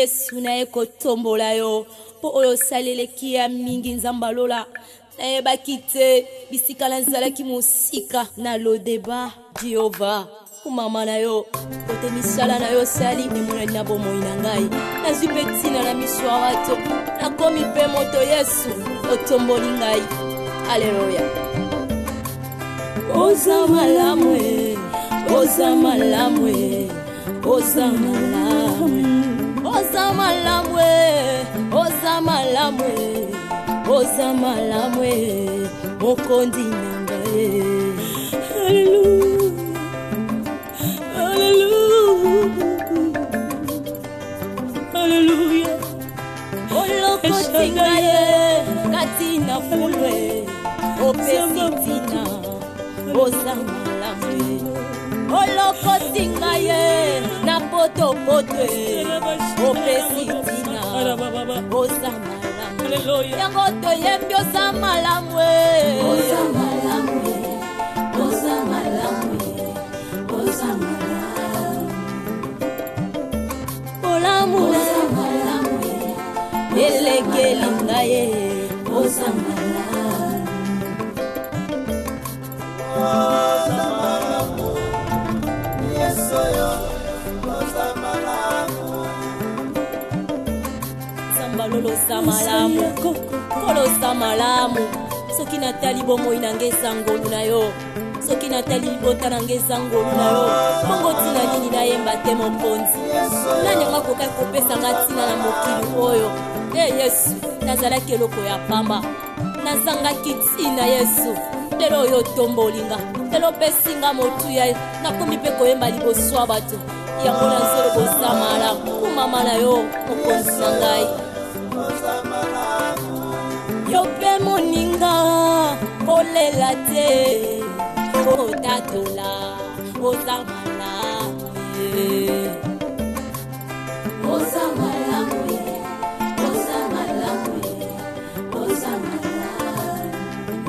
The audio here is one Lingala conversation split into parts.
Yesu na eko tombola yo po oyo salele kia mingi nzambalola na eba kite bisika na nzalaki musika na lo deba Jehova kumama na yo kote misala na yo sali emona na bomoi na ngai nazwi petina na miswarato nakomi pe moto Yesu otomboli ngai Alleluia. Oza malamwe, oza malamwe, oza malamwe, oza malamwe, oza malamwe, oza malamwe, mokondi nangae. Hallelujah, hallelujah, hallelujah. Oloko tingaye, katina fulwe, opesitina. Oza malamwe oloko tingaye na poto potwe opesitina oza malamwe yango toyembi oza malamwe oza malamwe oza malamwe oza malamwe olamu oza malamwe elekeli ngaye oza malamwe Sambalolo samalamu kolo samalamu soki natali bomoi nange sangolu na yo soki natali libota nange sangolu na yo bongo tina nini nayemba te mokonzi nani akoka kopesa nga tina na mokili oyo Yesu nazalaki eloko ya pamba nazangaki tina Yesu lelo oyo tombolinga lelo pesinga motuya nakomi mpe koyemba liboso bato yango nazolo kosamala kumama na yo mokonzi na ngai yo mpe moninga olela te otatola osamala osamala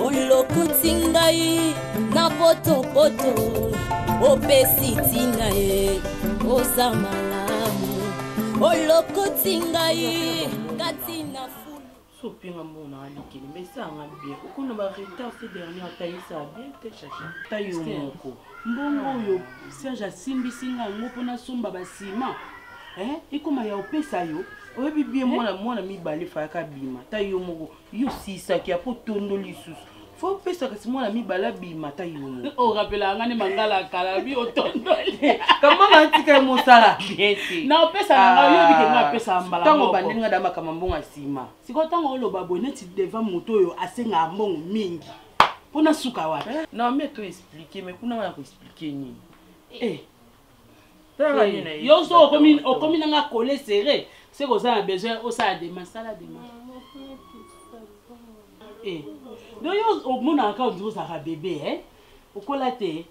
olokoti ngai na potopoto opesi tina ye oza malamu olokoti ngai kati na fulu sopinga mona alikeli mais ça nga bien okuna ba retard ces derniers taïsa bien te chacha tayo moko mbongo yo Serge asimbisinga ngopo na somba basima ikoma ya opesa yo oyebi bien mwana mibale faka bima tayo moko yo sisa ki apo tondo lisusu faut pesa kasi mwana mibala bima tayo moko o rappela ngane mangala kala bi otondoli kama ngatika mosala bien na opesa nga yo bike nga pesa mbala tango bandenga dama kama mbonga sima siko tango oloba boneti devant moto yo asenga mbongo mingi pona suka wapi na me to expliquer mais kuna wana ko expliquer ni yo so okomi nanga coller serré c'est que ça a besoin au ça de masala de donc yo omona ka on ça ka bébé okola te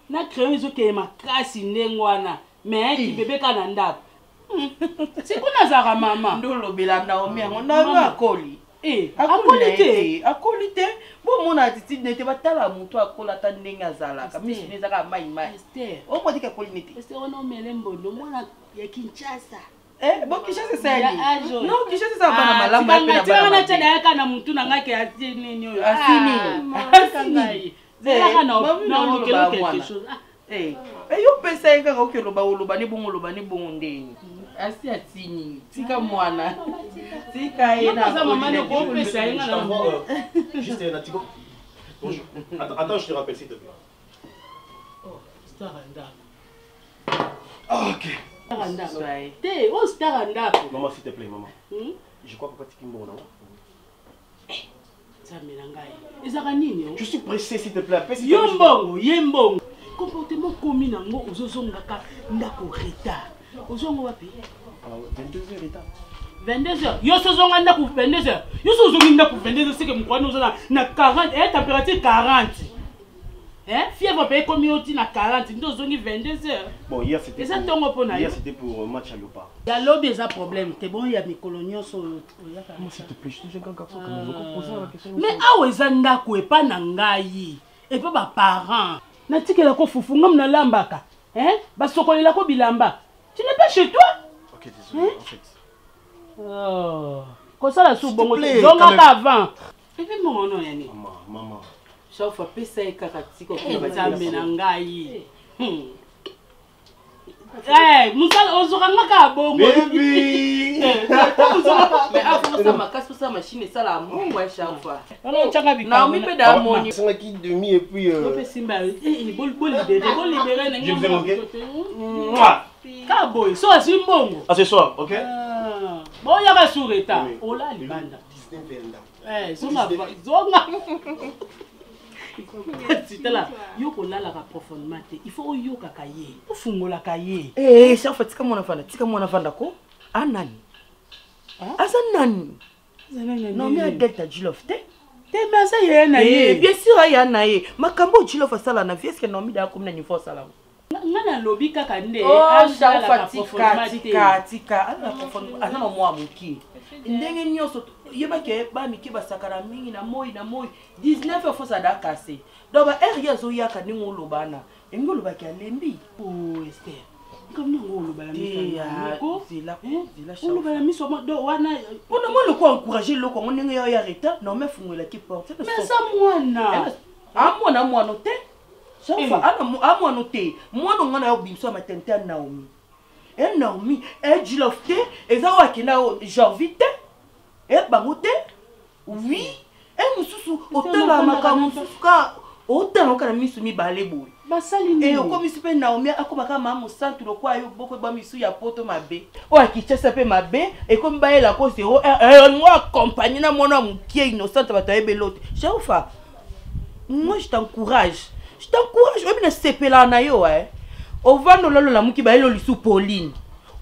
na créer zo ke makasi ndengwana mais ki bébé kana ndako c'est kuna za mama ndolo belanda o miango na akoli akoli te bo mona attitude nete batala mutu akola ta ndenga zalaka misi za ka mai o mo dika akoli nete est on omele mbondo mona ya Kinshasa bon Kinshasa sali non Kinshasa sa bana malamu pe na bana na tena kana mutu na ngake ati nini oyo asini zela na quelque chose yo pesa yaka okeloba oloba ni bongo ndeni asi atini tika mwana tika yena za mama ne ko pesa yanga na juste Natiko. Bonjour. Attends, je te rappelle s'il te plaît. Oh, Staranda. OK. Staranda. Té, oh Staranda. Maman s'il te plaît, maman. Je crois que tu kimbo non. Ça melangai. Ezaka nini yo? Je suis pressé s'il te plaît. Yembongo. Comportement commun nango ozozongaka ndako retard. Ozongo wapi? 22h retard. 22h. Yo sozonga ndako 22h. Yo sozonga ndako 22h c'est que mkwano ozona na 40 température 40. Fièvre paye comme yoti na 40. Ndo zongi 22h. Bon, hier c'était pour match à Lopa. Ya lobby ça problème. T'es bon, il y a mes coloniaux sur Moi s'il te plaît, je suis un garçon quand même. Je poser la question. Mais awa ezanda ko epa na ngai. Et pas ba parents. Na tikela ko fufu ngam na lambaka. Ba sokolela ko bilamba. Tu n'es pas chez toi? OK, Ok, désolé, en fait. Oh. Comme ça, la soupe, bon, plaît, donc quand même. avant. Et puis, mon nom, Yannick. Maman. Chaque fois, pesa et kakati, comme ça, menangai. Eh, Moussa, on sera pas bon. Baby! Mais après, ça m'a cassé sa machine et ça la mon, ouais, chaque fois. Non, mais pas d'harmonie. C'est un qui demi et puis. Je vous aime, ok? Kaboy, so c'est bon. À ce soir, ok? Bon, il y a pas soureta. Oh là, les bandes. Eh, zonga. C'était là. Yoko là la profondément. Il faut yoka kaye. Pour fungola kaye. Eh, chaque fois tika mwana vanda ko. Anani. Asa nani? Non mais adeta jilof te. Te mais ça y est na ye. Bien sûr ya na ye. Makambo jilof sala na vie est-ce que non mi da ko na niveau sala. Ngana lobi kaka nde. Oh, chaque fois tika. Ala profondément. Ana no mwa muki. Ndenge nyoso yeba ke ba miki basakara mingi na moi 19 fois ça da casser. Donc ba area zo yaka ningo lobana. Ngo lobaki alembi. Oh Esther. Comme nous on lobala mi. On lobala mi so do wana. On a moi le quoi encourager le ko ndenge yo ya reta. Non mais fungola ki porte. Mais ça mwana. Moi noté. Ça fa moi noté. Moi non ngana yo bimso matente na Naomi. Et Naomi, elle dit l'ofte, et ça va qu'il a genre vite, et bangote, oui, et nous sous autant la macaron autant qu'on a mis sous mi balebo. Et au comme il se fait Naomi, à quoi ma maman sent tout le quoi, beaucoup de bamis sous ya poto ma bé. Oh, qui tient ça fait ma bé, et comme bailler la cause, moi accompagner na mon homme qui est innocent, va t'aider l'autre. Chaufa, moi je t'encourage, même ne sais pas là naïo, hein. Au vent de la mouki bailo li sous Pauline.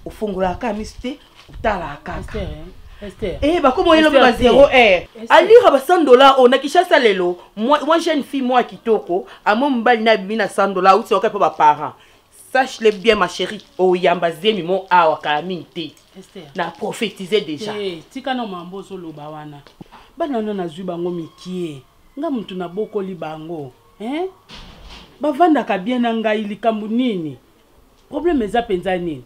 Au fond de la camiste, au tala kaka. Esther. Eh bah comment il a 0 R. Ali raba $100 on a qui chasse lelo. Moi jeune fille moi qui toko, à mon mbali na bina $100 ou c'est ok pour mes parents. Sache-le bien ma chérie. Oh yamba zemi mon awa kalamite. Esther. Na prophétiser déjà. Eh, tika no mambo so loba wana. Bana no na zuba ngo mikie. Nga muntu na boko li bango. Bavanda ka bien na ngai likambu nini? Problème eza penza nini?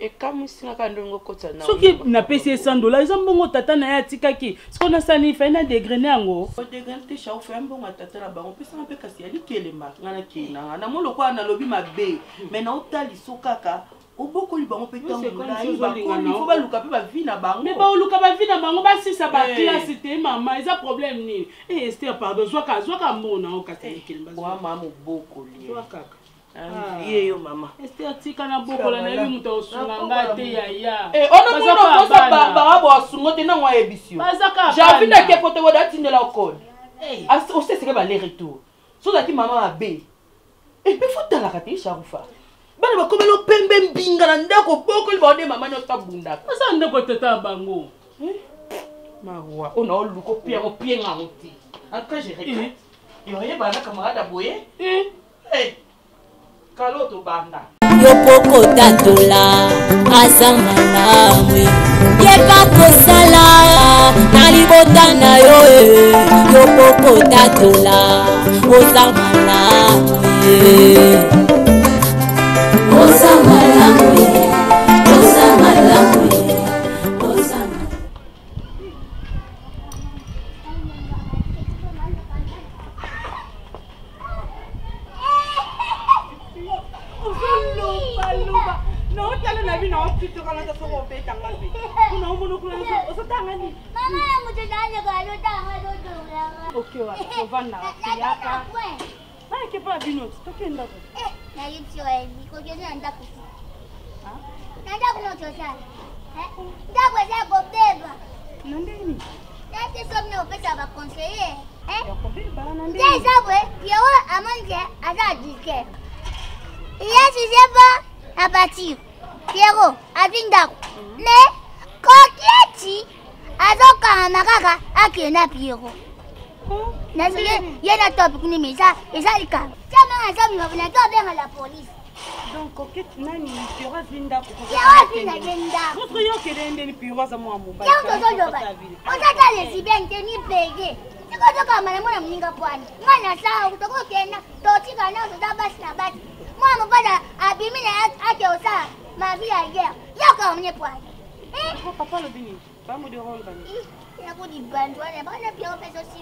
Et comme si na kandongo kota na. Soki na pesi $100, eza mbongo tata na ya tikaki. Siko na sani fa na degrene yango. O degrene te cha ofa mbongo tata na bango pesa mpe kasi ali kelema ngana kina. Na molo kwa na lobi mabe. Mais na otali sokaka. Oboko li bango pe tango na yi ba ko ni fo ba luka pe ba vie na bango. Mais ba luka ba vie na bango ba sisa ba classe te mama, eza problème ni. Eh Esther pardon, zwaka mbona o kasi kelimba. Wa mama oboko li. Zwaka. Yo mama. Esther tika na boko la na bi muto osunga ngate ya. Eh ono mono kosa ba bo asungo te na ngwa ebisio. J'ai envie de que pote wo dati ndela okon. Eh, o sait ce que va les retour. So dati mama abe. Et puis faut tala kate Sharufa. Bana ba komelo pembe mbinga na ndako boko li ba de mama no tabunda. Asa ndeko teta bango. Mawa, on a lu ko pie ngauti. Après je regrette. Yo yeba na camarade aboye. Eh. Kaloto banda. Yopoko tatola azamanamwe yeba kosala nalibota na yo yopoko tatola ozamanamwe Pierrot, avinda. Ne koketi azoka makaka akena Pierrot. Na yena topic ni misa esalika. Chama ngasabi ngabona to benga la police. Donc koketi nani Pierrot vinda ko. Pierrot vinda. Votre yo kelende ni Pierrot za mwa mumba. Yango zozoba. Otata le sibente ni pege. Sikotoka mara mwana mninga pwani. Ngana sawa kutoko kena totika na zoda basi na basi. Mwa mpata abimina ake osa. ma vie ailleurs. Y'a comme les poils. Papa le béni. Pas me de rôle. Il y a beaucoup de bandes. On est pas de bien fait aussi.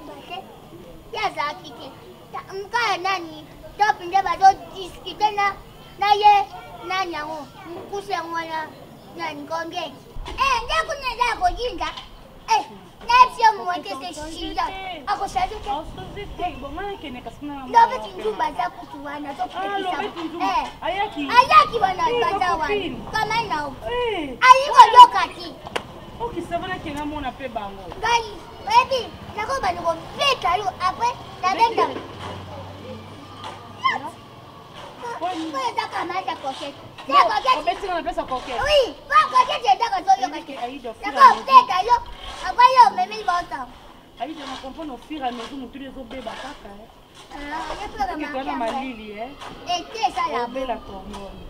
Il y a ça qui est. Quand nani, top une débat discuter na ye nani yango. Coucher moi là. Nani combien? Ndio kuna za kujinda. Nafsi moi que c'est chilla. Ako shaje ke. Bon maana kene kasina. Lobe tinjumba za kutuana zo kupita. Ayaki bana baza wani. Kama nao. Aliko lokati. Ok, ça va que mon appel bango. Gali, baby, nako bana ko beta yo après la benda. Ouais, ça comment ça coquette. C'est coquette. On met sur la place à coquette. Oui, pas coquette, c'est d'accord yo coquette. D'accord, beta yo. Après yo même il va entendre. Aïe, je me comprends au fur et à mesure où tous les autres bébés kaka. Il y a plus de ma Lily, hein. Et qu'est ça là? Belle la hormone.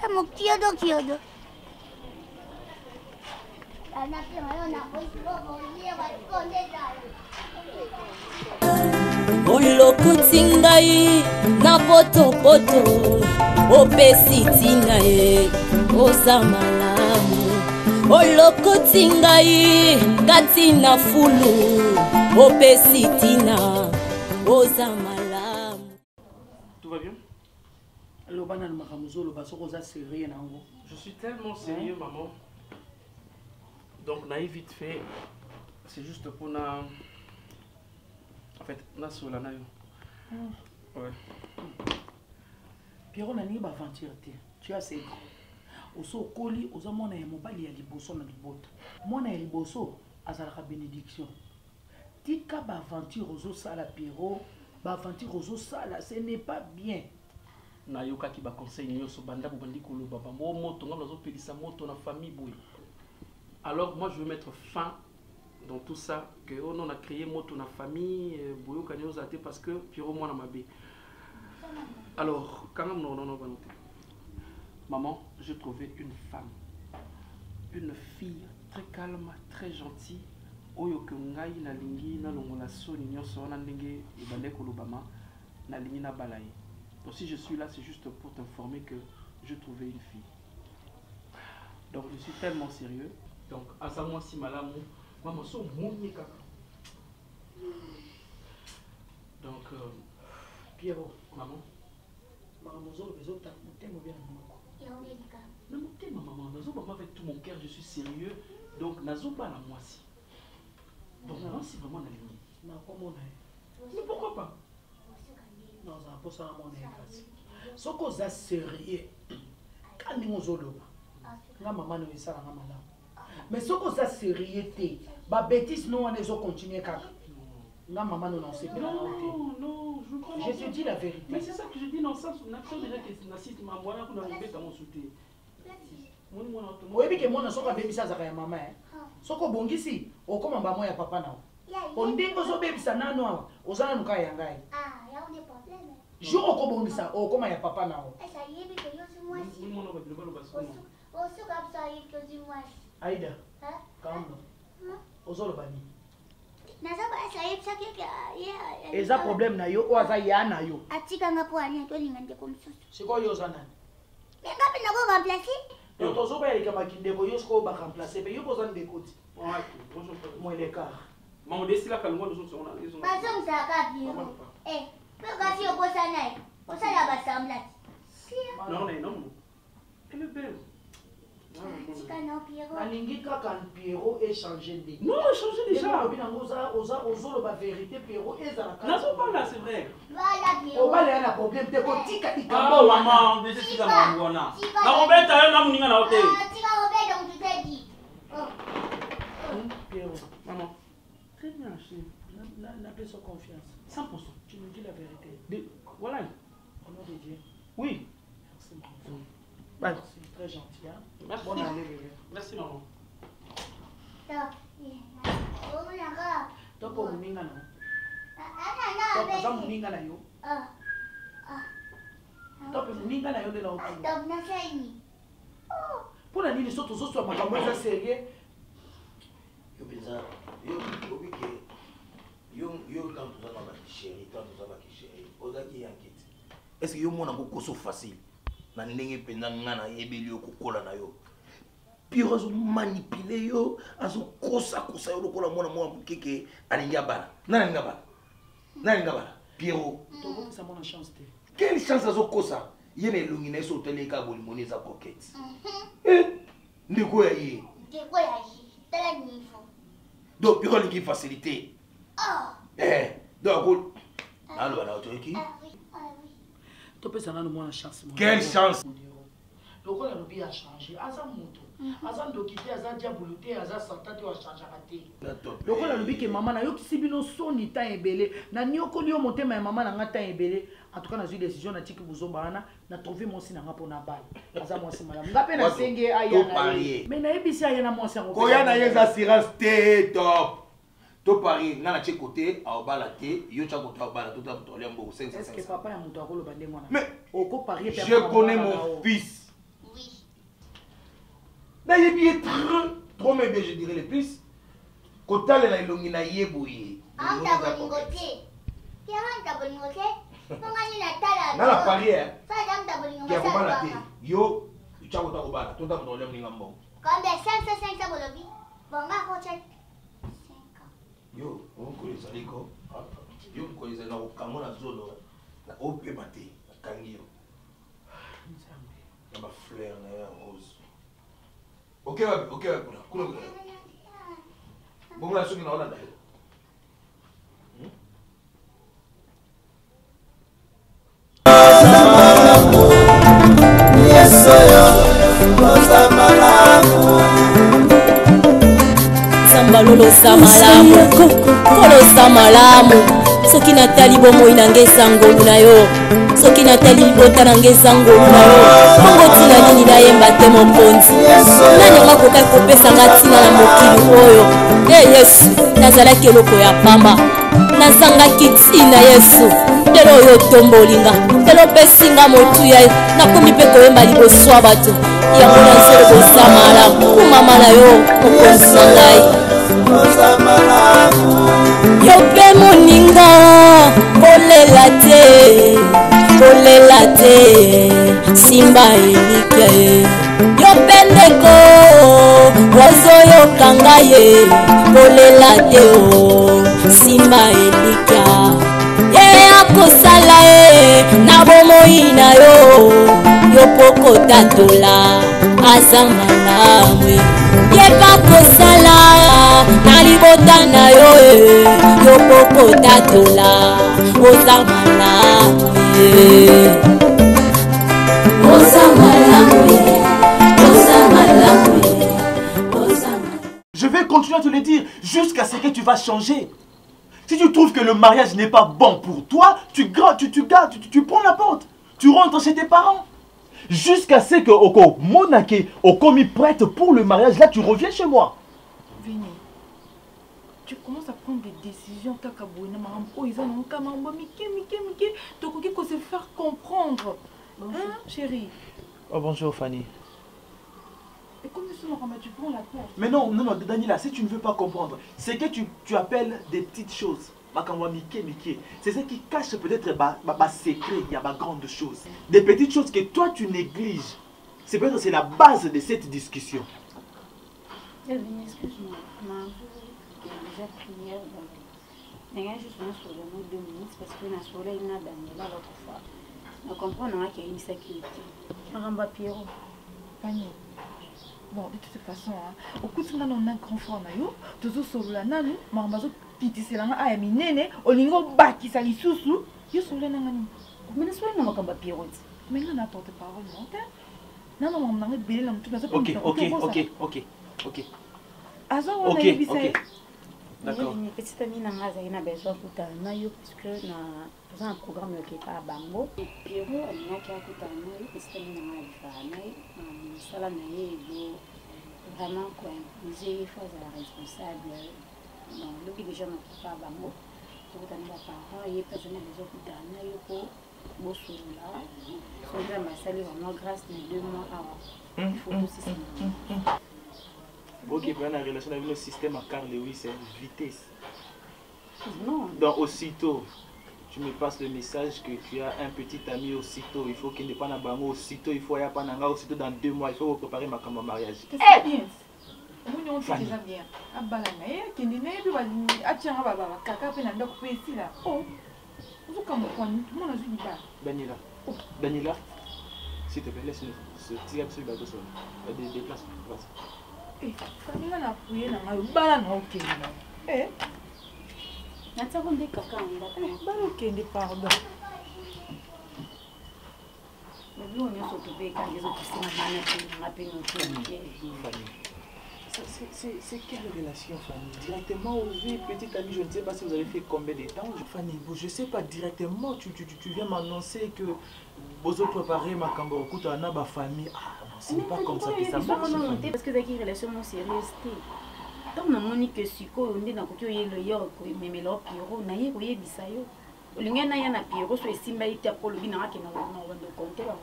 Kamo kiodo. olokuti ngai na potopoto opesi ntina ye oza malamu olokuti ngai kati na fulu opesi ntina oza malamu. Tout va bien? Je suis tellement sérieux, maman. Donc, naïf vite fait, c'est juste pour na. En fait, na sola na yo. Ouais. Pierrot n'a ni aventure. Tu as c'est au so koli aux amona et mobali ya liboso na libota. Mona ya liboso azalaka bénédiction. Tika ba aventure aux sala Pierrot, ba aventure aux sala, ce n'est pas bien. Na yoka ki ba conseil nyoso banda bandi kolo baba mo moto ngam nazo pelisa moto na famille boy. Alors moi je veux mettre fin dans tout ça que on a créé moto na famille boyo kanyo zate parce que Pierrot moi na mabe. Alors quand même non maman, j'ai trouvé une femme, une fille très calme, très gentille. Oyo ke ngai na lingi na longola soni nyoso na ndenge ibande kolobama na lingi na balaye. Donc si je suis là, c'est juste pour t'informer que j'ai trouvé une fille. Donc je suis tellement sérieux. Donc à ça moi si malamu, maman so mounié kaka. Donc Pierrot, maman. Maman zo bezo ta motema bien Non motema maman, nazo maman avec tout mon cœur, je suis sérieux. Donc nazo pas la moi si. Donc moi c'est vraiment la ligne. Na comment Mais pourquoi pas? Non, ça pour ça mon éclat. Ce qu'on a sérieux. Quand nous zoloba. Na maman nous ça na mala. Mais ce qu'on a sérieux té, ba bêtise non on les continuer kaka. Na maman nous non c'est pas. Non, je te dis la vérité. Mais c'est ça que je dis dans le sens où on déjà que nasite ma moi qu'on a embêté mon souté. Oui, que mon soka baby ça ya maman hein. Soko bongisi okoma ba moya papa na. Ondingo zo baby ça nano awa. Ozana nuka ya ngai. Ah, ya on est problème. Jo okobongisa okoma ya papa na o. Ça y est, mais que yo c'est moi si. Ni mon ba bilo ba so. Osu comme ça y que du moi. Aïda. Hein? Calme. Ozolo bani. Naza ba ça y est ça que ya. Eza problème na yo o aza ya na yo. Atika ngapo ani to lingande comme ça. C'est quoi yo zana? Mais ngapi na ko remplacer? Yo tozo ba yika makindeko yo sko ba remplacer mais yo bozana de côté. Ouais, bonjour. Moi l'écart. Maman desi la kalmo de son ils ont. Pas ça ça ka bien. Eh, peu kasi yo bossa nai. Bossa la ba samblat. Non, non. Elle est belle. Tika na Pierrot. Alingi kaka Pierrot échanger de. Non, changez déjà. Ozolo ba vérité Pierrot ezala. Nazo pas là, c'est vrai. Voilà Pierrot. O ba le na problème te ko tika Ah maman, mais c'est ça maman. Na robeta yo na muninga na hotel. Ah, tika robeta on te dit. Pierrot, Maman. Très bien, chérie. n'a plus son confiance. 100%. Tu nous dis la vérité. Voilà. Au nom de Dieu. Oui. Merci mon enfant. Bye. C'est très gentil. Hein? Merci. Bonne année, bébé. Merci, maman. Oh, naka. Toi, pour Mouninga, non? Ana Toi, pour Mouninga, na yo? Toi, pour Mouninga, na yo, de la haute. Top na saini. Pour la nuit, surtout, soit ma caméra sérieux. Yo pensa, yo quand tu as ma chérie, quand tu as ma chérie, on a qui enquête. est-ce que yo mona kokoso facile na ndenge penza ngana yebeli yo kokola na yo Pierrot azo manipuler yo azo kosa yo lokola mwana mwa mukeke alingi abala nani ngabala Pierrot to ça mon chance te quelle chance azo kosa yene lungi na so tele ka bolimoni za coquette ndeko ya yi tala niveau donc Pierrot lingi facilité donc alors la autorité to pesa na mon chance quelle chance lokola lobi a changé aza moto aza ndokite aza diabolote aza santate wa changer raté lokola lobi ke mama na yokisi bino soni ta ebele na nyokoli yo motema ya mama na ngata ebele en tout cas na zui décision na tiki buzobana na trouver mon sina ngapo na bal aza mo sima la ngape na senge ayana mais na ebisi ayana mo sango koya na yeza assurance te top to pari ngana che côté a obala te yo cha côté obala tout à tout mbo 500. Est-ce que papa ya muto akolo bande mwana mais oko parier je connais mon fils. Na yebi trop mais bien je dirais le plus. Kotale na ilongi na yeboye. anta bolingote anta bolingote ngani na tala na la parier ça anta bolingote ya obala te yo cha côté obala tout à tout mbo combien 500 bolobi bonga ko check yo onkoleza liko yo onkoleza na okango na zolo na ope mate na kangi yo na ba fleur na ya rose ok kuna bongo na soki na ona na yo Lolosa malamu kolosa malamu soki natali bomoi nange esangolu na yo soki natali libota nange esangolu na yo bongo ntina nini nayemba te mokonzi nani anga kokai kopesanga ntina na mokili oyo yesu nazalaki eloko ya pamba nazangaki ntina yesu lelo oyo otombolinga lelo opesinga motuya nakomi mpe koyemba liboso ya bato yango nazolobosa malamu kumama na yo mokonzi na ngai yo mpe moninga kolela te simba elike yo mpe ndeko ozoyokanga ye kolela te o simba elika ye akosala ye na bomoi na yo yo pokotatola aza malamu yeba kosala na libota na yo yo pokotatola oza malamu Je vais continuer à te le dire jusqu'à ce que tu vas changer. Si tu trouves que le mariage n'est pas bon pour toi, tu prends la porte. Tu rentres chez tes parents. Jusqu'à ce que Oko Monake Oko mis prête pour le mariage, là tu reviens chez moi. Vini, tu commences à prendre des décisions kakabouina marampo ils ont kamamba mike donc il faut se faire comprendre. Hein, chérie? Oh bonjour Fanny. Et comme tu prends la porte. Mais non, Daniela, si tu ne veux pas comprendre, c'est que tu appelles des petites choses. C'est ce qui cache peut-être ma secret, il y a ma grande chose. Des petites choses que toi tu négliges. C'est peut-être c'est la base de cette discussion. Excuse-moi, j'ai déjà prié. Je suis sur le mot 2 minutes parce que na soleil na Daniela l'autre fois. On comprend qu'il y a une sécurité. Maramba Pierrot. Fanny. Bon, de toute façon, au coup de on a un grand frère, tu as solo la nanu, Marambazo pitiselanga ayami nene, olingo baki sali susu, yo solo na ngani. Mais ne sois pas makamba Pierrot. Mais on a porte-parole, non? Non, non, on a belé la mutu. Ok. D'accord. Une petite amie n'a besoin de puisque dans un programme qui est à Bango. Et Pierrot, elle n'a qu'à écouter une petite amie n'a pas vraiment quoi imposer face à la responsable. Non, lui déjà n'a pas Bango. Tout le temps, parents, il y a personne qui besoin de pour bosser là. Son grand massali vraiment grâce les 2 mois avant. Il faut aussi ça. Ok, pour la relation avec le système à Carl Lewis, c'est vitesse. Non. Donc aussitôt, tu me passes le message que tu as un petit ami aussitôt. Il faut qu'il n'est pas dans bango aussitôt. Il faut aller à Pananga aussitôt dans 2 mois. Il faut préparer ma mariage. C'est bien. On fait déjà bien. À Balanga, qui n'est pas à Tiara Baba, Kaka Penanda, ici là. Oh, vous comme tout le monde a vu pas. Daniela, Daniela, s'il te plaît, laisse-nous ce petit gars sur le bateau seul. Des places. Eh, quand on a fouillé dans le balanga, ok. Eh, Nataka nde kaka balokende pardon. Mais on est occupé quand les autres sont C'est quelle relation, Fanny? Directement au vu, petite amie, je ne sais pas si vous avez fait combien de temps. Fanny, je ne sais pas directement, tu viens m'annoncer que vous avez préparé ma cambo à ma famille. Ah, ce n'est pas comme ça que ça marche. Parce que c'est une relation sérieuse. Tant que siko on est dans le yo mais le Pierrot na ye koyebisa yo olinga na ya na Pierrot so esimba ite apolo bina ake na bando compter ba.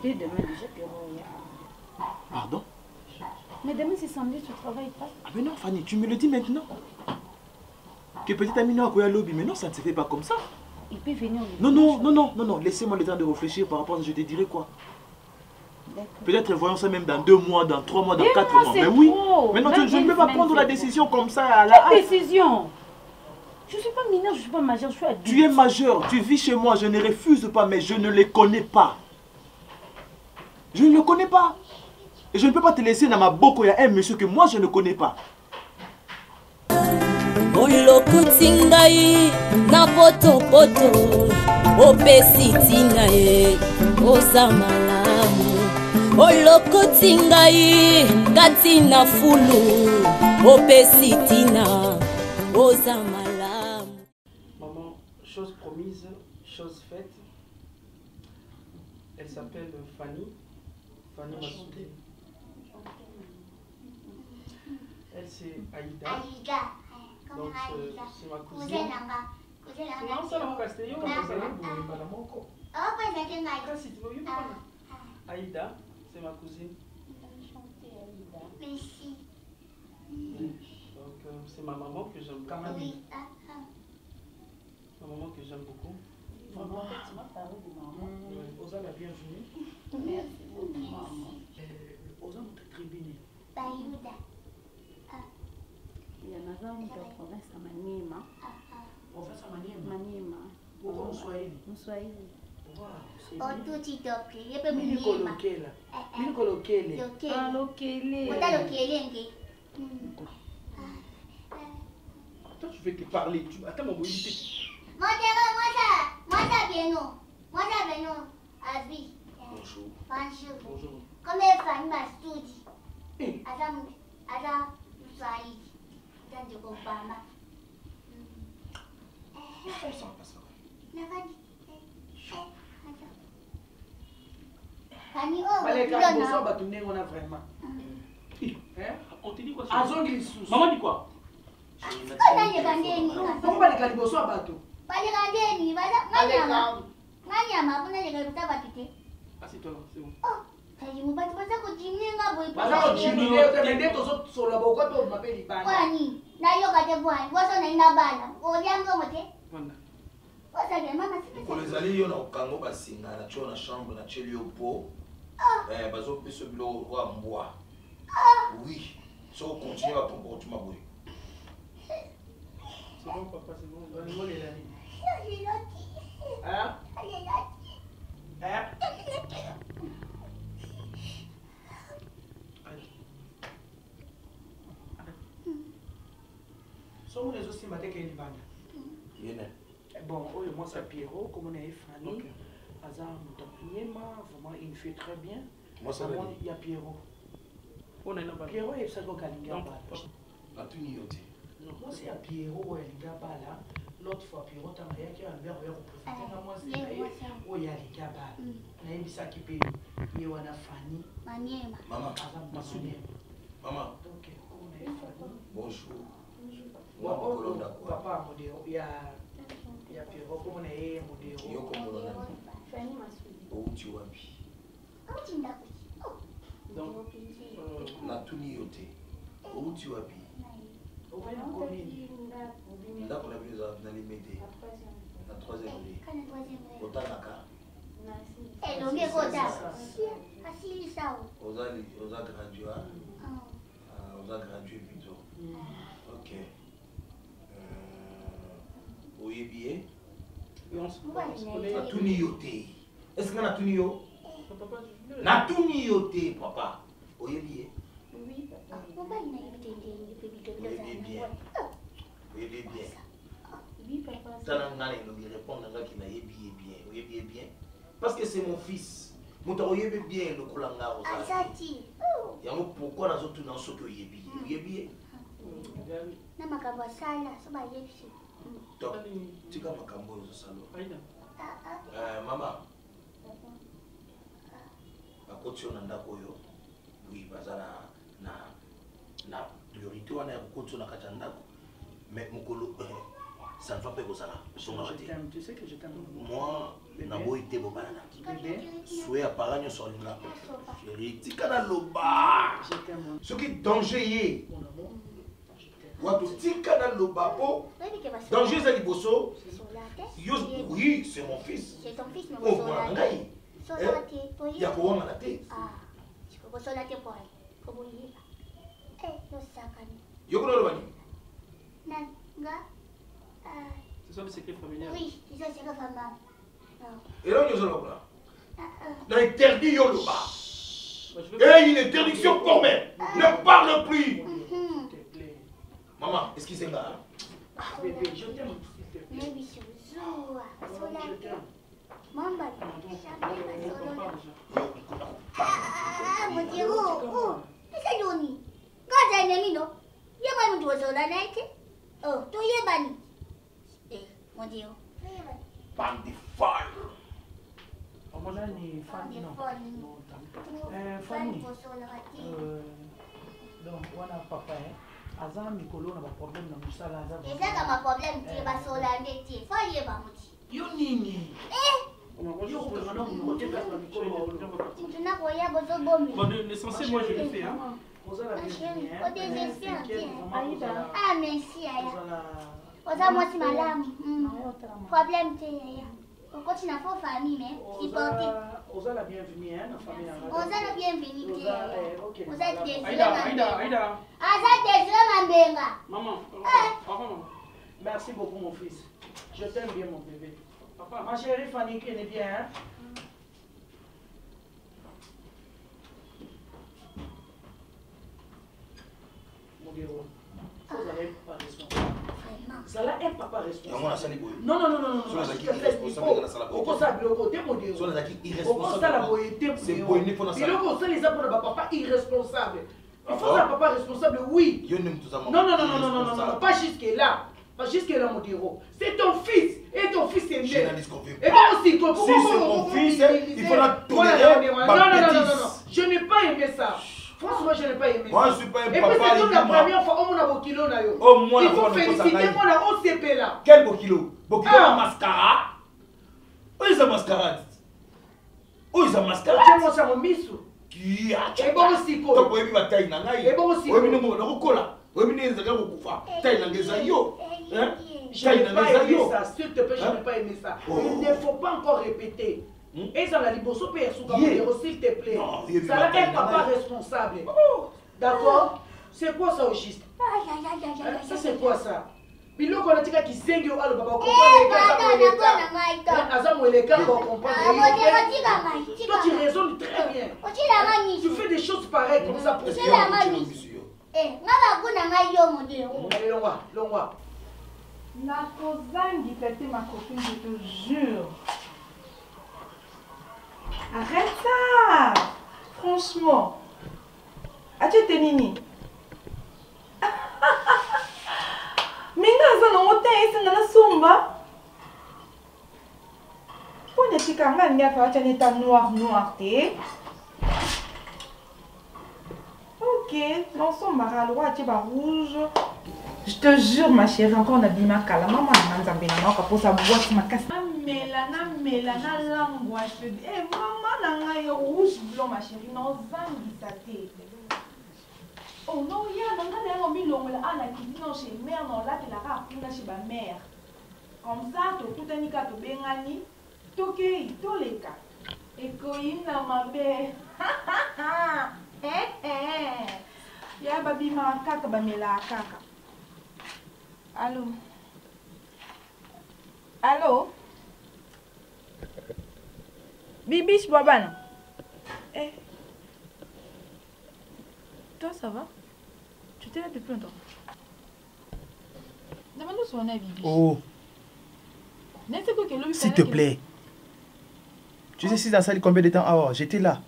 Et demain déjà Pierrot. Pardon? Mais demain c'est samedi, tu travailles pas? Ah mais non Fanny, tu me le dis maintenant. Que petite amie n'a pas lobby, mais non, ça ne se fait pas comme ça. Il peut venir. Non, laissez-moi le temps de réfléchir par rapport à ce que je te dirai quoi. Peut-être voyons ça même dans 2 mois, dans 3 mois, dans 4 mois. Mais oui, maintenant je ne peux pas prendre la décision comme ça à la hâte. Décision? Je ne suis pas mineure, je ne suis pas majeure, je suis adulte. Tu es majeure, tu vis chez moi, je ne refuse pas, mais je ne les connais pas. Je ne le connais pas. Et je ne peux pas te laisser dans ma boko, il y a un monsieur que moi je ne connais pas. Olokutingai na poto poto opesitina e osamalamu Olokutingai katina fulu opesitina osamalamu. Maman, chose promise, chose faite. Elle s'appelle Fanny Massoudi. Elle c'est Aïda. Donc c'est ma cousine. Non, ça va rester. Aïda, c'est ma cousine. Merci. Donc c'est ma maman que j'aime beaucoup. Ma maman que j'aime beaucoup. Maman, tu m'as parlé de maman. Osa la bienvenue. Merci beaucoup maman. Osa mon très bien. Il y en a un de province à Maniema. Province à Maniema. Maniema. Pourquoi Mswahili? Mswahili. Lokele. Toi tu veux te parler. Attends mon mobilité. Moi bonjour. Bonjour. Comme Fanny Massoudi. Adam Mswahili. Je comprends pas. Fanny, vraiment. On te dit quoi? Maman dit quoi? Assieds-toi là, c'est bon. Pour les alliés, on a au Congo, on a une chambre, on a une pot. Bazo peso bilo wa mboa. Oui. So continue à comportement boy. C'est bon papa, c'est bon. Donne-moi les amis. Hein? Hein? So on est aussi maté que une bande. Bon, moi c'est Pierrot, comme on est Fanny. Azar Moutapniema, vraiment il fait très bien. Moi ça va. Il y a Pierrot. On a une bande. Pierrot est ça qu'on gagne. La tuni yote. Moi c'est à Pierrot, il y a là. L'autre fois Pierrot a rien qui a un verre représenté. Moi c'est là. Oh il y a les gabas. On a une ça qui peut. Il y a une Fanny. Maman. Maman. Donc on est Fanny. Bonjour. Bonjour. Papa modéro. Il y a Pierrot comme on est modéro. Yo comme on a. Fanny Massoudi. Oh tu wapi. Donc la tuni yote. Oh tu wapi. ndako na bino eza na limite na 3e vie otanaka elongi kota asilisa oza graduat oza gradué plutôt ok oyebi ye natuni yo te est ce que natuni yo natuni yo te papa oyebi ye oyebi bien tala nga na elongi répondre ngaki nayebi ye bien oyebi ye bien parce que c'est mon fils moto oyebi bien lokola nga ozali yango pourquoi nazotuna soki oyebi ye oyebi ye na makambo asala so bayebisi tika makambo oyo ozosala mama bakoti yo na ndako oyo oui baza na priorité wana ya kokoti yo na kati ya ndako mais mokolo ça ne va pas kozala osongaka te moi naboyi te bobalana souye apara nyonso alinga chéri tika naloba soki danger ye wato tika naloba po danger eza liboso yo oui c'est mon fils mwana ngai ya kowangana te yokona oloba nini C'est ça le secret familial. Oui, c'est ça le secret familial. Et là, nous allons là. On a interdit Yoloba. Et une interdiction formelle. Ne parle plus. Maman, excusez-moi. Bébé, je t'aime. Mon Dieu, c'est Johnny. Quand j'ai un ami, non? Il y a pas de chose. Oh, tu es banni. Mon Dieu. Bande de folles. On a une famille. Famille. Donc, on a papa. Azan Mikolo n'a pas de problème dans le salon. Et ça, c'est ma problème. Tu es pas sur la nette. Il faut y aller. Yo nini. L'essentiel, moi, je l'ai fait. Ah, merci. Oza moi si madame. Problème te yaya. Quand tu n'as pas famille mais supporter. Oza la bienvenue hein, la famille. Oza la bienvenue te yaya. Oza désolé. Aïda. Oza désolé Mambenga. Maman. Maman. Merci beaucoup mon fils. Je t'aime bien mon bébé. Papa, ma chérie Fanny qui est bien hein. Mon héros. Vous n'allez pas responsable. Ça là est papa responsable. Non. Au conseil de côté modèle. Au conseil la boyauté. C'est bon. Il faut ça les apports de papa irresponsable. Il faut ça papa responsable oui. Non, pas jusque là. Pas jusque là mon héros. C'est ton fils et ton fils est né. Et moi aussi si c'est mon fils, il faut la tolérer. Non. Je n'ai pas aimé ça. Franchement, je n'ai pas aimé ça. Moi, je suis pas un papa. Et puis, c'est comme la première fois, on a beau kilo. Oh, moi, il faut féliciter moi, là, au CP là. Quel beau kilo? Beau kilo mascara? Où est-ce mascarade? Où est-ce mascarade? Moi, ça m'a mis sous. Qui a? Et bon aussi, quoi. Tu peux me tailler dans l'aïe. Et bon aussi, quoi. Oui, mais non, on a cola. Oui, mais non, on a taille dans les aïeux. Je n'ai pas aimé ça. S'il te plaît, je n'ai pas aimé ça. Il ne faut pas encore répéter. Et ça, la liboso peut être s'il te plaît. Ça va être papa responsable. D'accord? C'est quoi ça au juste? Ça, c'est quoi ça? Biloko na tika kisengi o alo baba comprendre que ça me les cas pour comprendre. Toi tu raisonnes très bien. Tu fais des choses pareilles comme ça pour ça. Eh, ngaba kuna ngai yo modelo. Allez longwa. Nakozangi tete ma copine, je te jure. Arrête ça! Franchement. As-tu été nini? Minga zana ote isi ngana sumba. Pour ne tika nga nga fa acha neta noir te. Ok, dans son mara le roi ba rouge. Je te jure ma chérie, encore on a dit ma kala maman nzambe na nga pour sa boîte ma casse. Mela na langwa je te dis eh maman na nga rouge blanc ma chérie non zangi sa te. Oh Oh non, il y a un ami qui non chez mère, non, là, tu l'as rappelé chez ma mère. Comme ça, tu as tout un bengani, toqué, tous les cas. Et coïna, ma belle. Il y a babi ma kaka, bamela kaka. Allô? Allô? Bibiche Babana. Eh. Toi, ça va? Tu t'es là depuis longtemps? Demande-nous son avis, Bibiche. Oh. S'il te plaît. Tu sais si dans la salle combien de temps? Ah, j'étais là.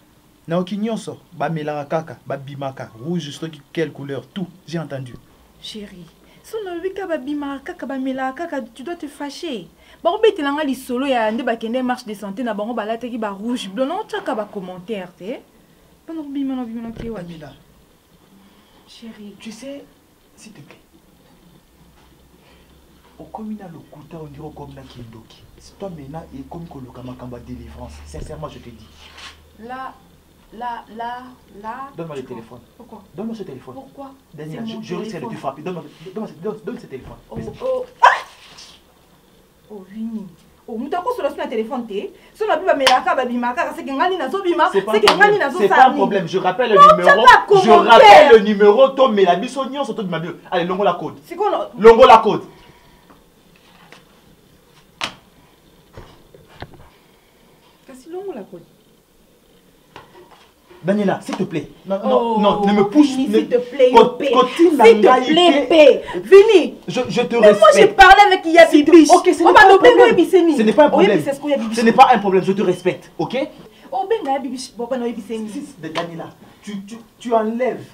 Naoki nyonso, ba melaraka, ba bimaka, rouge, stock, quelle couleur, tout, j'ai entendu. Chérie, si on a vu que ba bimaka, ba melaraka, tu dois te fâcher. Ba on bête langa li solo ya ande ba kende marche de santé na bango ba la teki ba rouge, blanc, non tchaka ba commentaire, té. Ba no bimana ke wa. Chérie, tu sais, s'il te plaît. Au commun le couteau, on dirait comme la Kindoki. C'est toi maintenant et comme Kolokama Kamba délivrance. Sincèrement, je te dis. Là. Donne-moi le téléphone. Pourquoi? Donne-moi ce téléphone. Pourquoi? Daniela, je risque de te frapper. Donne ce téléphone. Oh, Vini. Oh, nous t'avons sur le téléphone, t'es. Si on a pu melaka, babimaka, c'est que ngani na zobima, c'est que ngani na zobima. C'est pas un problème. Je rappelle le numéro. Je rappelle le numéro. Tom, mais la bisognon, c'est tout de ma bio. Allez, longo la code. C'est quoi? Longo la code. Qu'est-ce que longo la code? Daniela, s'il te plaît. Non, ne me pousse. S'il te plaît, s'il te plaît, Vini. Je te respecte. Mais moi, j'ai parlé avec Yabibiche. Ok, ce n'est pas un problème. Ce n'est pas un problème, je te respecte, ok? Oh, ben, Yabibiche, pourquoi non Yabiseni? Daniela, tu enlèves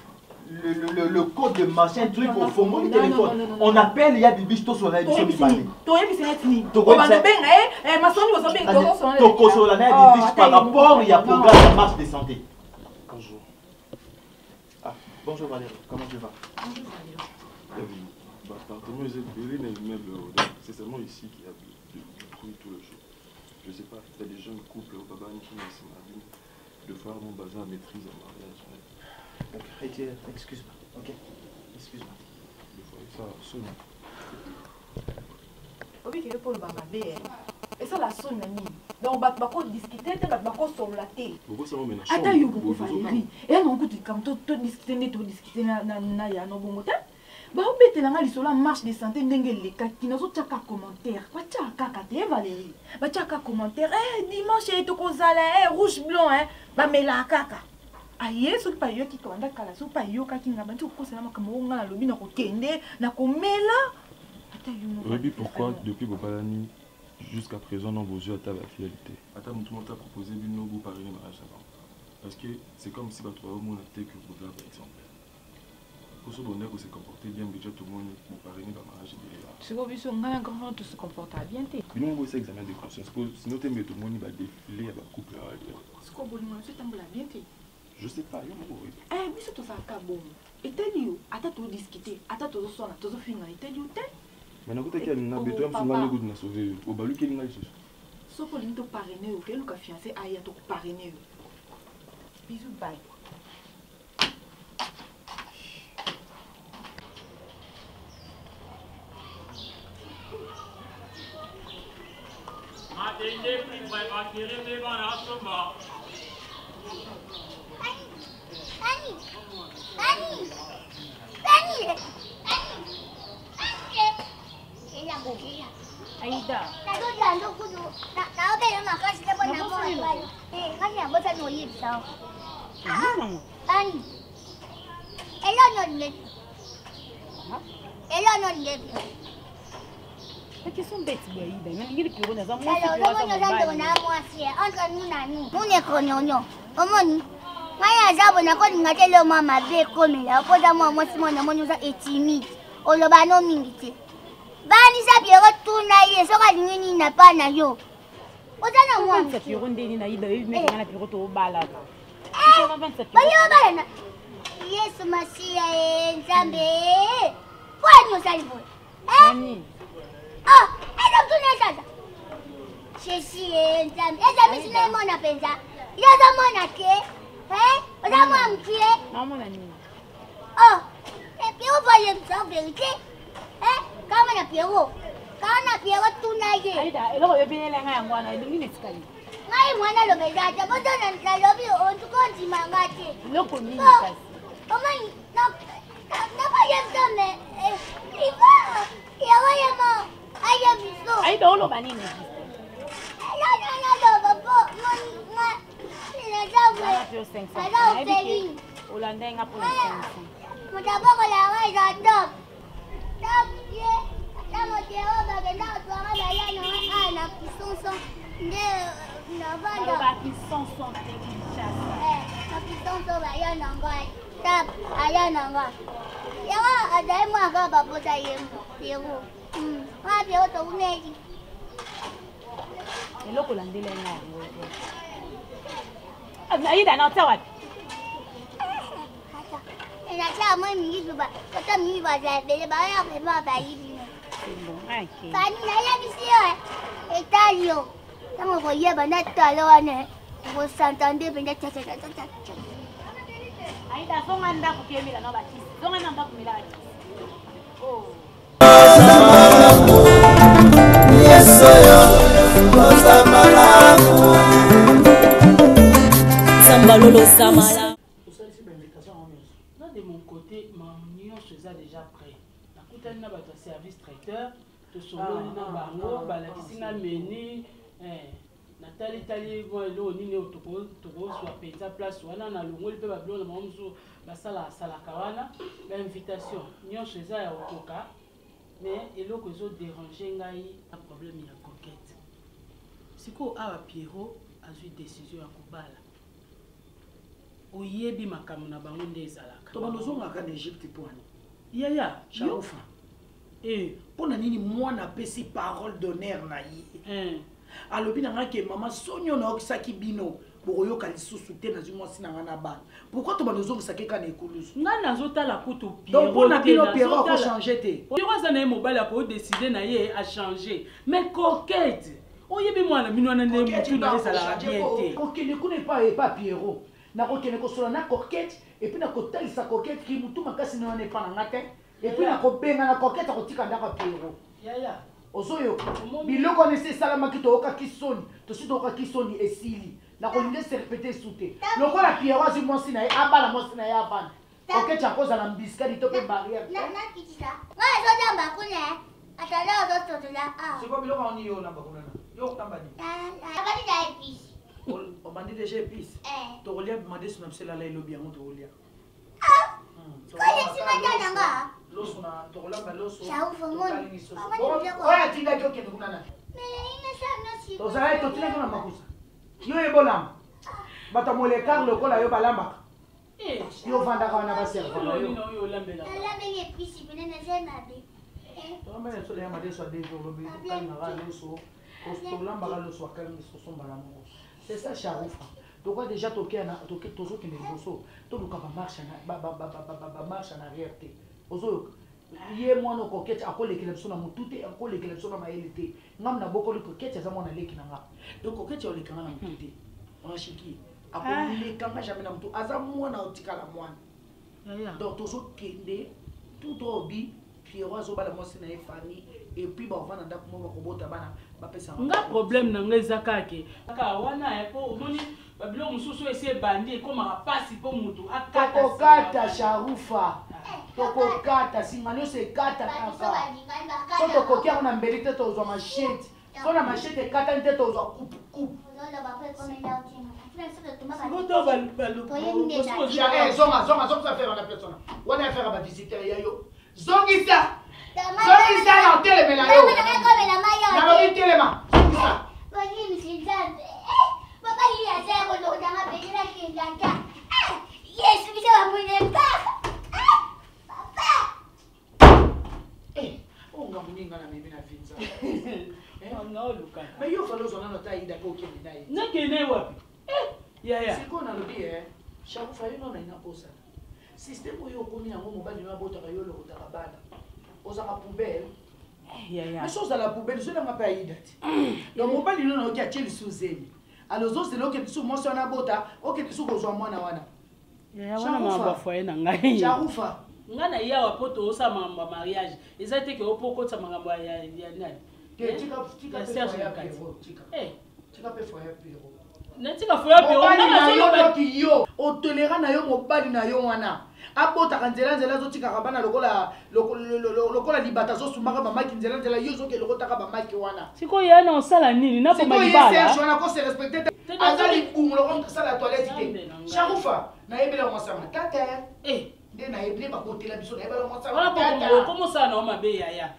le code de machin truc au fond du téléphone. On appelle Yabibiche to sur l'émission du palais. To Yabiseni. Par rapport il y a programme de marche de santé. Bonjour. Ah, bonjour Valérie, comment tu vas? Bonjour Valérie. L'appartement est brûlé dans l'immeuble. C'est seulement ici qu'il y a du bruit tout le jour. Je sais pas, il y a des jeunes couples au Babani qui m'ont dit de faire mon bazar maîtrise en mariage. Excuse-moi, ok? Excuse-moi. Ça sonne. Oui, qu'il est pour le bababé. Et ça la sonne, Nani. Donc, on va discuter, on va sur la tête. Pourquoi ça m'emmène à changer? Attends, il y a beaucoup Valérie. Et on a dit comme tout discuter, na ya no bon moteur. Bah, on bête là, il sur la marche de santé, n'engel les cas qui n'ont pas commentaire. Quoi, tu as cacaté, Valérie? Bah, tu as commentaire. Eh, dimanche, il est tout causal, rouge blanc, hein. Bah, mais la caca. Aïe, ce pas yo qui commande kala, ce pas yo qui n'a pas tout conseillé na kamonga na lobi na kokende na komela. Rebi, pourquoi depuis Bobalani jusqu'à présent dans vos yeux à ta fidélité? Attends, tout le monde t'a proposé d'une noble parrainer mariage avant. Parce que c'est comme si tu avais au monde à tête que vous par exemple. Pour ce bonheur que c'est comporté bien, mais tout le monde pour parrainer le mariage. C'est comme si on a un grand tout se comporte bien. Mais nous, c'est examen de conscience. Sinon, tu mets tout le monde va défiler à la couple. C'est comme si on a bien. Je sais pas, yo mo. Eh, mais c'est tout ça ka bon. Et t'as dit attends tu discuter, attends tu sona, tu finir, et t'as dit t'es. Mais n'importe quel na beto am singa le goût na sauver. Au balu quel ngai sus. So pour l'into parrainer ou quel ka fiancé aya to parrainer. Bisous bye. Matende pri vai akire me bana soma. Aida. Mais qui sont bêtes, Aïda. Mais il y a des bureaux dans un mois. Ngaya zabo na ko ngatele mama be komela ko da mama simona monuza etimide oloba no mingite bani za biero tuna ye so ka ngini na pa na yo ozana mwa sa piro ndeni na ida me ngana piro to bala ba yo bala na Yesu Masia nzambe kwani usalibo nani eza tuna sasa Sheshi nzambe eza misina mona penza yaza mona ke Oza mwa mkie. Mama na nini? Oh, et Pierrot voyait ça en vérité. Hein? Quand on a Pierrot. Quand on a Pierrot, tout naïe. Aïda, et là, on a bien l'air à moi, on a une escalier. Ngai mwana lo bedaje bodo na lobi ontu ko ndimangate loko nini kasi oma na ba yemtame iba yawa yemo aya biso ai dolo banini la lo babo nga ina jawe ala opeli ulandenga pour mutaboko la wa za top ye tamo teo bagenda twanga baya no ana kisonso nde na banda ba kisonso te kinshasa na kisonso baya nangwa tap aya nangwa yawa adai mwa ga babota yembo yego wa bia to uneji eloko landele nga Aida na tawa ina cha mo mi zuba ko ta mi ba za bele ba ya ba yi Pani na ya bisio Italio. Tamo voye bana talone. Wo santande benda cha. Aida songa nda kukemila no bati. Songa nda kumila bati. Oh. Yesoyo osamala. Sambalolo samala. De mon côté, ma union je déjà prêt. Na bato service traiteur to solo na bango balakisi na menu natali tali lo nini otoko so penza place wana na longoli pe bablo na mamzo basala sala kawana ba invitation nyonso eza ya okoka mais eloko ezo déranger ngai na problème ya coquette siko awa Pierrot azui décision ya kobala oyebi makambo na bango nde ezalaka to banozongaka na Egypte poani yaya Sharufa pona nini mwana pesi parole d'honneur na ye alobi na nga ke mama sonyo na okisaki bino bokoyoka lisusu te nazwi mwasi na nga na bana pourquoi to banozongisaki ka na ekulusu nga nazotala kutu donc mpona bino Pierrot akochange te Pierrot aza na ye mobali akodeside na ye achange mais coquette oyebi mwana bino wana nde motu na ezalaka bien te kokende kuna epa Pierrot nakokende kosola na coquette epuis nakotalisa coquette ki mutu makasi na wana epa na nga te epuis nakobenga na coquette akotika ndaka Pierrot ozoyo biloko nese esalamaki toyokaki soni tosi toyokaki soni esili nakolingi serpete esu te lokola Pierrot azwi mwasi na ye abala mwasi na ye avanda coquette akozala mbisikadi to mpe barrière siko biloko oni yo namba kunana yo nambani obandi déjà épice tokolia bimade suna biselala elobi yango tokolia loso na tokolamba loso oyo atindaki okende kunana tozalaki totindaki na makusa yo ebolamba bato ya molekar lokola yo balambaka yo vandaka wana baservaka yo tolambaka soleya madeso adevelobe tokalingaka loso tolambaka loso akalingisi tosombala moko c'est ça Sharufa donc déjà tozokende liboso toluka bamarche en arrière te ozoyoka ye mwana coquette akolekela biso na motu te akolekela biso na mayele te ngam na bokoli coquette aza mwana leki na nga donc coquette olekanga na motu te onashiki akolekanga jamais na motu aza mwana otikala mwana donc tozokende tout obi Pierrot azobala mwasi na ye fani et puis bavanda ndako mo bakobota bana bapesanga nga problème na nga eza kake kaka wana po omoni babilo mosusu esi ebandi ekomaka pasi mpo motu akata Sharufa tokokata singa nyonso ekata kaka so tokoki yango na mbeli te tozwa machete so na machete ekatani te tozwa kupukupu zonga affaire wana personne wana affaire bavisiteur ya yo zongisa na otelemela yo nalobi telema zongisa ongamuninga na mimi na vinza mais yo falo zona nota ida ko kende naye nakene wapi yaya siko nalobi Sharufa yo nona ina posa système oyo okomi yango mobali oyo abotaka yo lokotaka bana ozaka poubelle mais ozala poubelle zolanga mpe aida te donc mobali no naoki atie lisu zemi alors ozosela okende su mwasi wana abota okende su kozwa mwana wana ya wana mamba foyer na ngai Charoufa nga na ya wapoto osa mamba mariage eza te ke opoko ta mangamba ya nani ke tika Serge Nakati tika pe foyer Pierrot netika foyer Pierrot na yo otolera na yo mobali na yo wana abotaka nzela zotikaka bana lokola libata zosumbaka bamaki nzela yo zoke lokotaka bamaki wana sikoyo yana osala nini naboma libala Serge wana ko se respecte aza libumu lokona sala toilette te Charoufa nayebela mwasama tata nde nayebile bakotela biso nayebela mwasama tata okomosala na omabe yaya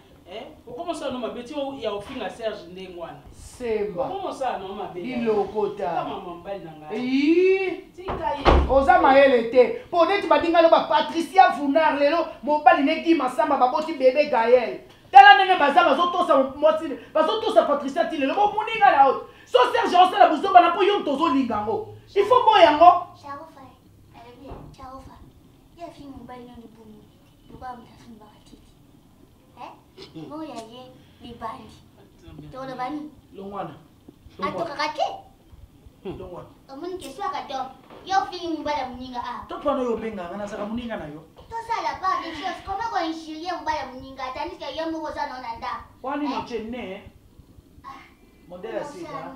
okomosala na omabe ti ya ofinga Serge ndenge wana semba okomosala na omabe ilokota mambali na ngai oza mayele te mpo neti badinga lo bapatricia Funard lelo mobali neki masamba baboti bebe Gaël tala ndenge baza bazotosa Patricia ti lelo bomoninga na oto so Serge osala bozobana mpo yo tozolinga yango il faut boya yango Charoufa ya fi mobali na libumu lokwa mtasumba katiti moya ye libandi tolo bani longwana atokaka te longwana omoni keswa kato yo fi mobali muninga to pano yo benganga nazaka muninga na yo tosala pas des choses comment qu'on enchirie mobali muninga tandis que yo moko za nona nda wani no chenne modèle asika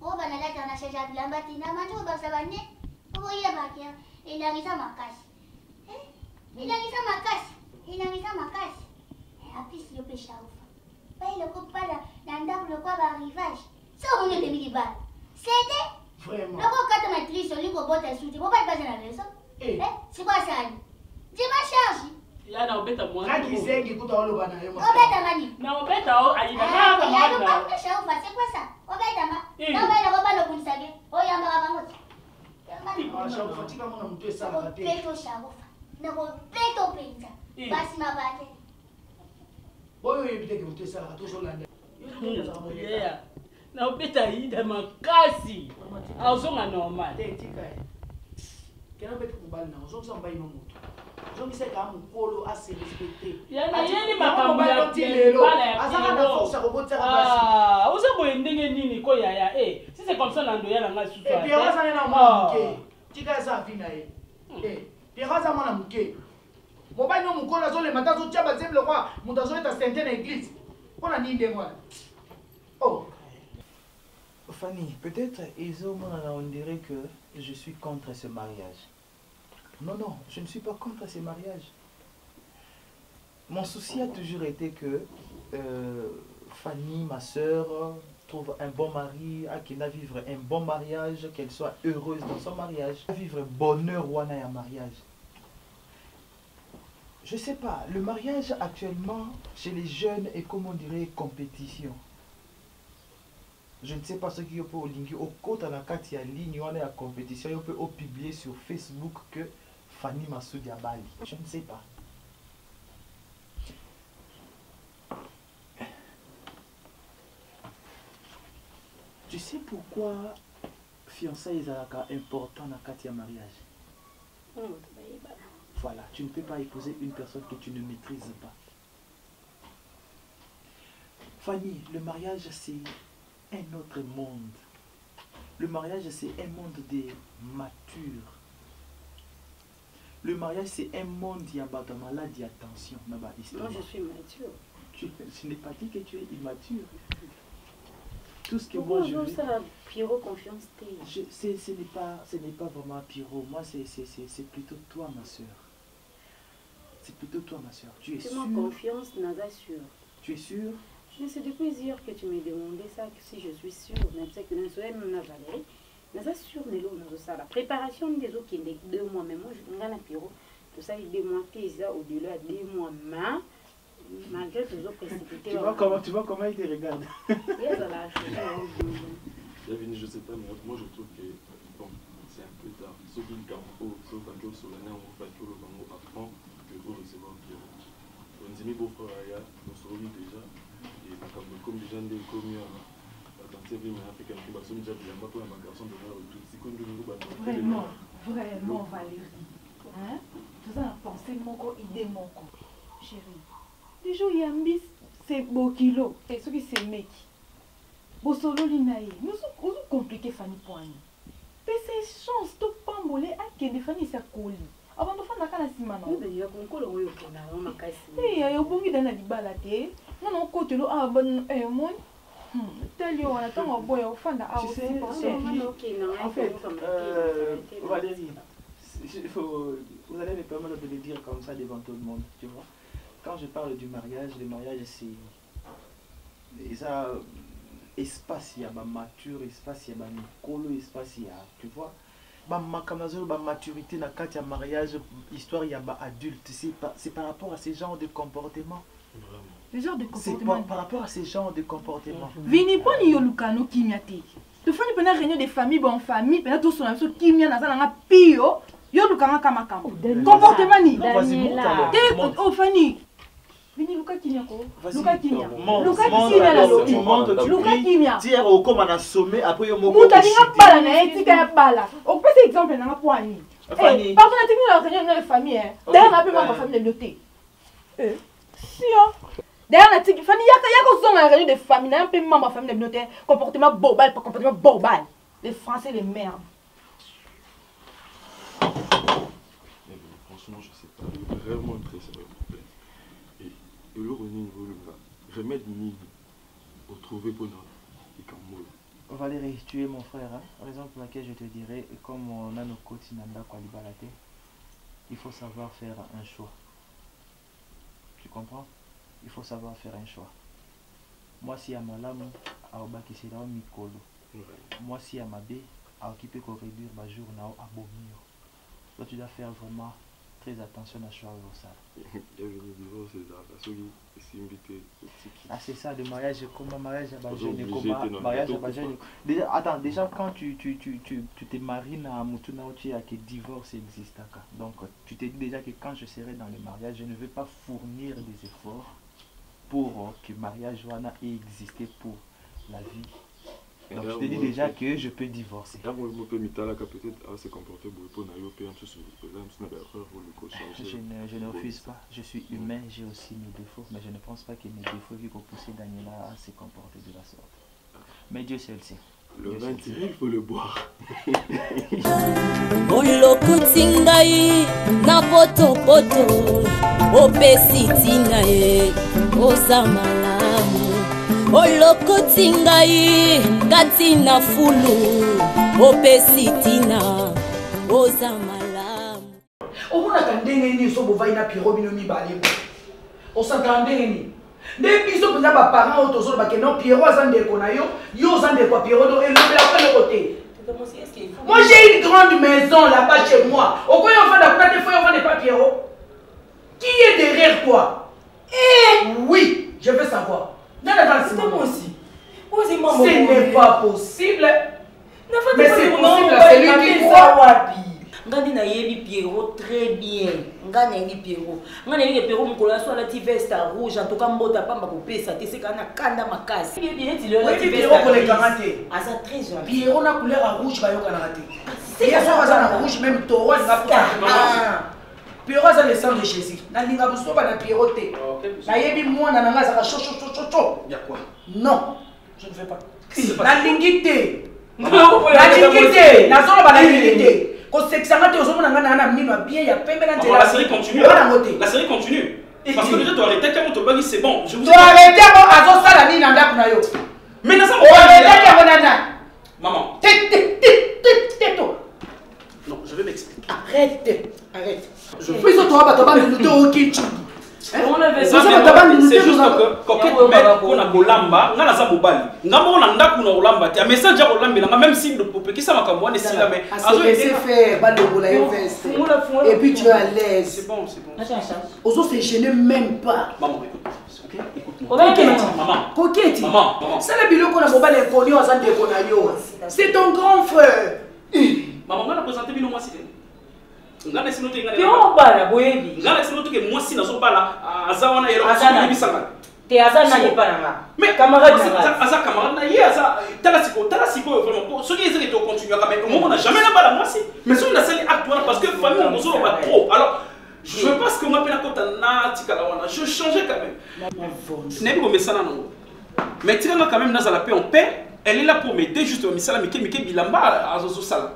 oba nalata na shasha bilamba tina manjo basabane oye bakia ilangisa makasi ilangisa makasi apisi yo pe Charoufa bai loko pada na ndako lokwa ba rivage so moni de milibal c'était vraiment loko kata matrice olingo bota suti boba basa na leso c'est quoi ça je ma charge yana obeta mwana kaki zengi kuta oloba na yo obeta ngani na obeta o aina na ya loko Charoufa c'est quoi ça obeta ma na obeta ko balo kunisage oyamba kabango Charoufa tika mona mtu esala te peto Charoufa na ko peto penza basi mabate boyo yebiteke mtu esala to zolanda yeah na obeta ida makasi azonga normal tika kena beti kubali na ozongisa mbai no mutu zongisa ka mukolo ase respecter yana yeni makambo ya lelo azaka na force ko botsa basi uza boye ndenge nini ko yaya si c'est comme ça na ndo yana nga susu et puis aza na mwana tika esa fina Pierrot aza mwana muke mobali no mukolo azolema ta zotia bazembe kwa mutu azoleta sente na église mpona nini ndenge wana Fanny, peut-être on dirait que je suis contre ce mariage. Non, je ne suis pas contre ce mariage. Mon souci a toujours été que Fanny, ma soeur, trouve un bon mari, qu'elle a vivre un bon mariage, qu'elle soit heureuse dans son mariage, vivre bonheur ou un mariage. Je sais pas, le mariage actuellement chez les jeunes est comme on dirait compétition. Je ne sais pas ce qu'il y a pour linker au côté de la carte ligne, on est à compétition, on peut publier sur Facebook que Fanny Massoudi à Bali. Je ne sais pas. Tu sais pourquoi fiançailles est important dans la carte de mariage? Voilà, tu ne peux pas épouser une personne que tu ne maîtrises pas. Fanny, le mariage c'est un autre monde. Le mariage c'est un monde de mature. Le mariage c'est un monde qui a de maladie, attention. Moi je suis mature. Je n'ai pas dit que tu es immature. Tout ce que pourquoi moi je veux... ça Pierrot confiance ce n'est pas vraiment Pierrot. Moi c'est plutôt toi ma soeur. C'est plutôt toi ma soeur. Tu es sûre? Fais-moi confiance, Naza sûr. Tu es sûre? C'est depuis hier que tu me demandais ça, que si je suis sûre, même si je suis Valérie, Naza sûr ça. La préparation des autres qui est 2 mois, mais moi je suis Pierrot, tout ça il 2 mois, au-delà de 2 mois, malgré les autres précipités. Tu vois comment il te regarde? Je sais pas, mais moi je trouve que bon, c'est un peu tard. Sauf qu'il y a sauf que sur l'année, on va faire le bango avant que vous recevoir Pierrot. On dit, mes beaux-frères, nous sommes déjà. Et comme les gens des communes, Vraiment, Valérie. Hein? Tu as pensé mon corps, idée mon corps. Chérie. Les jours, il y a un bis, c'est beau kilo. Et ce qui c'est mec. Beau solo l'inaïe. Nous sommes compliqués, Fanny Poigne. Mais c'est chance, tout pas molé à kende fani sa koli. Avant de faire la canne à Simano. Il y a encore le royaume qui n'a pas cassé. Il y a un bon guide dans la balade. Non, non, côté l'eau, ah, bon, mon. Tel yo, on attend un boy au fond de la en fait, Valérie, vous allez me permettre de le dire comme ça devant tout le monde, tu vois. Quand je parle du mariage, le mariage c'est ça, espace, il y a ma mature, espace, il y a ma colo, espace, il y a, tu vois. Ma maturité, na carte mariage, histoire, il y a ma adulte, c'est par rapport à ces genres de comportements. Les genres de comportements. C'est par rapport à ces genres de comportements. Vini poni yo lukano kimiate. Tu fais une réunion de famille, bon famille, pendant tout son amis, kimia na zana pio, yo lukanga kama kama. Comportement ni. Oh Fanny. Vini luka kimia ko. Luka kimia. Luka kimia la loki. Luka kimia. Tiens au comme on a sommé après yo moko. Muta dinga bala na etika ya bala. On peut exemple na poani. Eh, pardon na timi la réunion de famille hein. D'ailleurs na peu ma famille de beauté. Si d'ailleurs, la tigre, Fanny, il y a réunion de famille, un peu membre de famille de notaire, comportement bobal, comportement bobal. Les Français, les merdes. Franchement, je sais pas. Vraiment très sérieux problème. Et le niveau le remède ni retrouver pour nous. Valérie, tu es mon frère, hein? Raison pour laquelle je te dirais, comme on a nos côtes Nanda Kwalibalate, il faut savoir faire un choix. Tu comprends? Il faut savoir faire un choix. Moi, si à Malam, à Obaki, c'est là Mikolo. Moi, si à Mabé, à occuper qu'on réduire ma jour, à Bomio. Toi, tu dois faire vraiment très attention à choix au ça. Ah, c'est ça, le mariage, comme un mariage à Bajone, comme mariage à Bajone. Déjà, attends, déjà, quand tu te maries dans Mutuna, tu as que divorce existe. Donc, tu te dis déjà que quand je serai dans le mariage, je ne vais pas fournir des efforts pour que le mariage ait existé pour la vie. Donc je te dis déjà que je peux divorcer. Je ne refuse pas. Je suis humain, j'ai aussi mes défauts, mais je ne pense pas que mes défauts qui vont pousser Daniela à se comporter de la sorte. Mais Dieu seul sait. Le vin tiré, il faut le boire. Olokutingai na poto poto opesitina e osamalamu. Olokutingai katina fulu opesitina osamalamu. Omona kandenge ni so bovai na Pierrot bino mibale. Osakandenge ni. Les bisous pour les parents autour de non Pierrot azande konayo yo zande quoi Pierrot et le côté. Moi j'ai une grande maison là-bas chez moi. Au coin on va d'après des fois on va pas Pierrot. Qui est derrière toi? Eh oui, je veux savoir. Non non moi aussi. Ce n'est pas possible. Mais c'est possible, c'est lui qui croit. Ngandi na yebi Pierrot très bien. Ngana yebi Pierrot. Ngana yebi Pierrot mukolo so la veste rouge en tout cas mbota pamba ko pesa te c'est kana kanda makasi. Yebi eti le la veste Pierrot pour les garantir. Asa très gentil. Pierrot na couleur rouge ba yo kana raté. C'est ça ça rouge même toro nga pour. Pierrot ça le sang de Jésus. Na linga buso ba na Pierrot te. Na yebi mwana na nga za cho. Il y a quoi? Non, je ne fais pas. Na lingité. Na lingité. Na zona ba na lingité. La série continue. La série continue. Parce que déjà, tu as arrêté quand tu as c'est bon. Je vous ai arrêté quand tu as dit mais non, ça maman. Non, je vais m'expliquer. Arrête. Je veux c'est juste que coquette met qu'on a golamba, on a la mobile. On a ndako na olamba, tu as message à olamba, même si le poupée qui ça m'a comme moi si là mais c'est fait pas de bola et puis tu es à l'aise. C'est bon. Ozo se gêner même pas. Maman écoute. Coquette. Maman. Ça le biloko qu'on a mobile inconnu en santé qu'on a yo. C'est ton grand frère. Maman on a présenté bino moi c'est ngana sino te ngana Pierrot bala boyebi ngana sino te ke mwasi na so bala azawana yelo so bisanga te azana ye paranga mais camarade aza camarade na ye aza tala siko vraiment ce qui est que tu continues quand même on n'a jamais la bala mwasi mais so na sali acte parce que famille on besoin pas trop alors je veux pas ce que moi pena kota na tikala wana je changeais quand même ce n'est pas comme ça non mais tirana quand même na la paix en paix elle est là pour m'aider juste misala mike bilamba azozo sala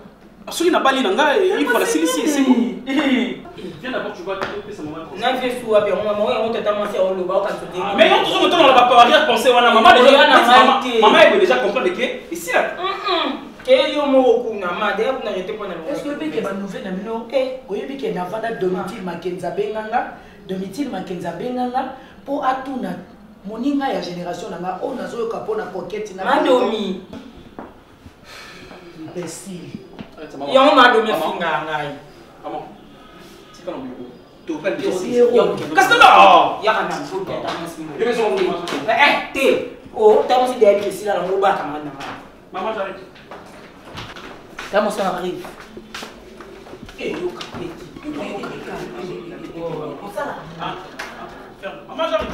Celui n'a pas li nanga, il faut la silici. Viens d'abord, tu vois, ça maman. On fait sous à bien, maman, on t'a commencé à le bas quand tu mais on toujours temps on va pas arrière penser on a maman elle veut déjà comprendre que ici là. Que yo mo ko na ma d'ailleurs on arrêter pour na. Est-ce que beke ba nouvelle na mino koyebi ke na vanda domitil makenza benganga pour atuna moninga ya génération nanga on azo ka pona pocket na mandomi. Imbécile. Ya on m'a donné finga ngai. Maman. C'est pas non plus. Tu peux le dire. Qu'est-ce que là? Ya kana faut que ta masi. Je vais sur le té. Oh, ta masi derrière ici là on va kamana. Maman j'arrête. Comment ça arrive? Eh, yo capé. Maman j'arrête.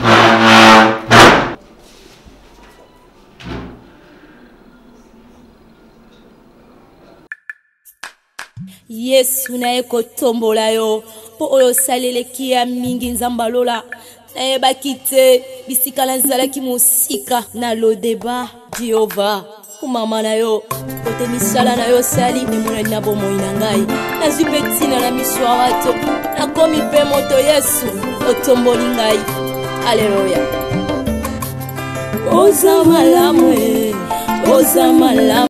Yesu naye kotombola yo po oyo saleleki ya mingi nzamba lola nayebaki te bisika nazalaki mosika na lodeba Jehova kumama na yo kote misala na yo sali emonani na bomoi na ngai nazwi mpe ntina na miso ya bato nakomi mpe moto Yesu otomboli ngai aleluya oza malamu oza malamu